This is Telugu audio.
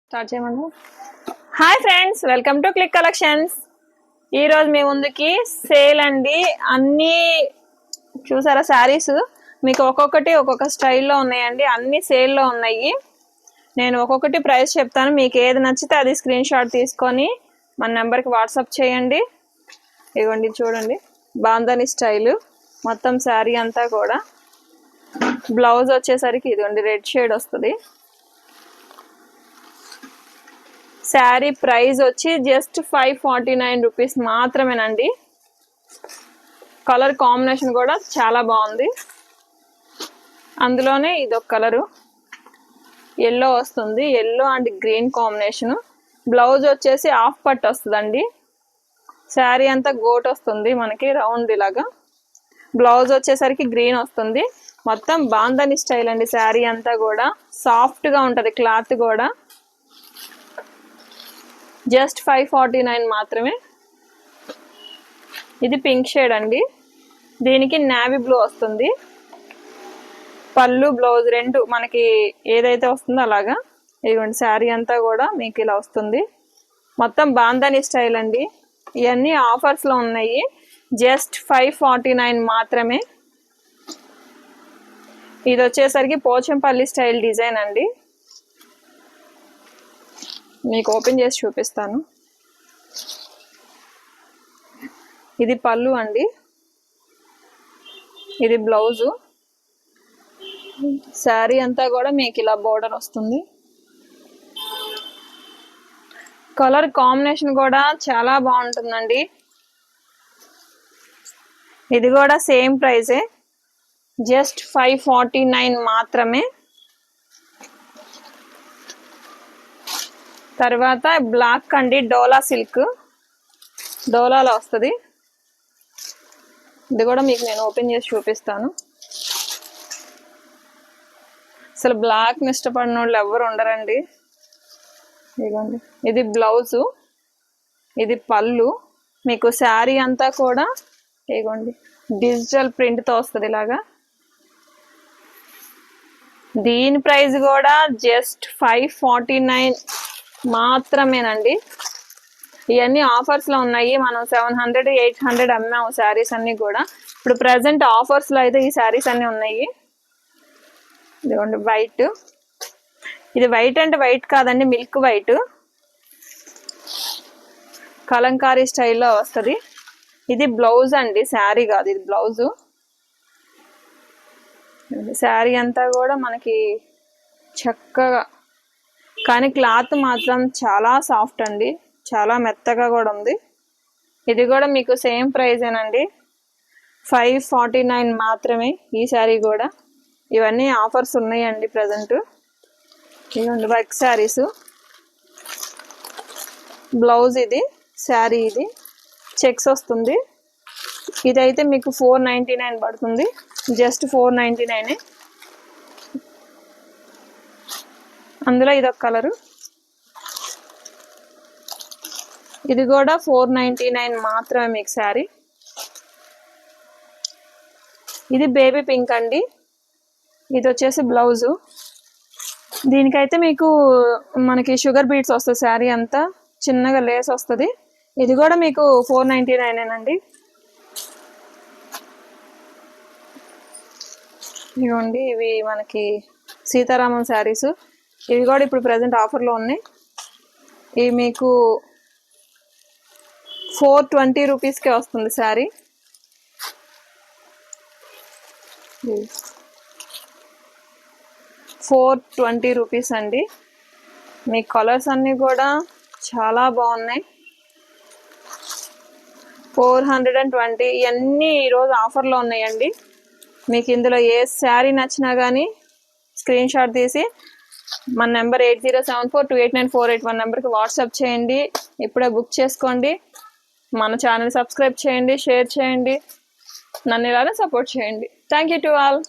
స్టార్ట్ చేయమండి. Hi friends, welcome to click collections. ఈరోజు మీ ముందుకి సేల్ అండి. అన్నీ చూసారా శారీస్ మీకు ఒక్కొక్కటి ఒక్కొక్క స్టైల్లో ఉన్నాయండి. అన్ని సేల్లో ఉన్నాయి. నేను ఒక్కొక్కటి ప్రైస్ చెప్తాను. మీకు ఏది నచ్చితే అది స్క్రీన్ షాట్ తీసుకొని మన నెంబర్కి వాట్సాప్ చేయండి. ఇదిగోండి చూడండి, బాందని స్టైలు మొత్తం శారీ అంతా కూడా. బ్లౌజ్ వచ్చేసరికి ఇదిగోండి రెడ్ షేడ్ వస్తుంది. శారీ ప్రైస్ వచ్చి జస్ట్ 549 రూపీస్ మాత్రమేనండి. కలర్ కాంబినేషన్ కూడా చాలా బాగుంది. అందులోనే ఇదొక కలరు ఎల్లో వస్తుంది, yellow and green combination. Blouse వచ్చేసి హాఫ్ పట్ వస్తుందండి. శారీ అంతా గోట్ వస్తుంది మనకి రౌండ్ ఇలాగా. బ్లౌజ్ వచ్చేసరికి గ్రీన్ వస్తుంది. మొత్తం బాందని స్టైల్ అండి. శారీ అంతా కూడా సాఫ్ట్గా ఉంటుంది, క్లాత్ కూడా. జస్ట్ 549 మాత్రమే. ఇది పింక్ షేడ్ అండి. దీనికి నావీ బ్లూ వస్తుంది. పళ్ళు బ్లౌజ్ రెండు మనకి ఏదైతే వస్తుందో అలాగా. ఇదిగోండి శారీ అంతా కూడా మీకు ఇలా వస్తుంది. మొత్తం బాందని స్టైల్ అండి. ఇవన్నీ ఆఫర్స్లో ఉన్నాయి. జస్ట్ 549 మాత్రమే. ఇది వచ్చేసరికి పోచంపల్లి స్టైల్ డిజైన్ అండి. మీకు ఓపెన్ చేసి చూపిస్తాను. ఇది పళ్ళు అండి, ఇది బ్లౌజు. శారీ అంతా కూడా మీకు ఇలా బోర్డర్ వస్తుంది. కలర్ కాంబినేషన్ కూడా చాలా బాగుంటుందండి. ఇది కూడా సేమ్ ప్రైజే, జస్ట్ 549 మాత్రమే. తర్వాత బ్లాక్ అండి, డోలా సిల్క్, డోలాలో వస్తుంది. ఇది కూడా మీకు నేను ఓపెన్ చేసి చూపిస్తాను. అసలు బ్లాక్ని ఇష్టపడిన వాళ్ళు ఎవరు ఉండరండి. ఇదిగోండి, ఇది బ్లౌజు, ఇది పళ్ళు. మీకు శారీ అంతా కూడా ఇదిగోండి డిజిటల్ ప్రింట్తో వస్తుంది ఇలాగా. దీని ప్రైస్ కూడా జస్ట్ 549 మాత్రమేనండి. ఇవన్నీ ఆఫర్స్లో ఉన్నాయి. మనం 700, 800 అమ్మాము శారీస్ అన్నీ కూడా. ఇప్పుడు ప్రజెంట్ ఆఫర్స్లో అయితే ఈ శారీస్ అన్నీ ఉన్నాయి. ఇదిగోండి వైట్, ఇది వైట్ అంటే వైట్ కాదండి, మిల్క్ వైట్, కలంకారీ స్టైల్లో వస్తుంది. ఇది బ్లౌజ్ అండి, శారీ కాదు, ఇది బ్లౌజు. శారీ అంతా కూడా మనకి చక్కగా, కానీ క్లాత్ మాత్రం చాలా సాఫ్ట్ అండి, చాలా మెత్తగా కూడా ఉంది. ఇది కూడా మీకు సేమ్ ప్రైజేనండి, 549 మాత్రమే ఈ శారీ కూడా. ఇవన్నీ ఆఫర్స్ ఉన్నాయండి ప్రజెంట్. ఇవ్వండి వర్క్ శారీస్. బ్లౌజ్ ఇది, శారీ ఇది చెక్స్ వస్తుంది. ఇదైతే మీకు 499 పడుతుంది, జస్ట్ 499. అందులో ఇదొక కలరు, ఇది కూడా 499 మాత్రమే మీకు శారీ. ఇది బేబీ పింక్ అండి. ఇది వచ్చేసి బ్లౌజు. దీనికైతే మీకు మనకి షుగర్ బీట్స్ వస్తుంది, శారీ అంతా చిన్నగా లేస్ వస్తుంది. ఇది కూడా మీకు 499 అండి. ఇవ్వండి, ఇవి మనకి సీతారామం శారీస్. ఇవి కూడా ఇప్పుడు ప్రజెంట్ ఆఫర్లో ఉన్నాయి. ఇవి మీకు 420 రూపీస్కే వస్తుంది శారీ. 420 రూపీస్ అండి. మీ కలర్స్ అన్నీ కూడా చాలా బాగున్నాయి. 420. ఇవన్నీ ఈరోజు ఆఫర్లో ఉన్నాయండి. మీకు ఇందులో ఏ శారీ నచ్చినా కానీ స్క్రీన్ షాట్ తీసి మన నెంబర్ 8074289481 నెంబర్కి వాట్సాప్ చేయండి. ఇప్పుడే బుక్ చేసుకోండి. మన ఛానల్ సబ్స్క్రైబ్ చేయండి, షేర్ చేయండి, నన్ను ఇలానే సపోర్ట్ చేయండి. Thank you to all.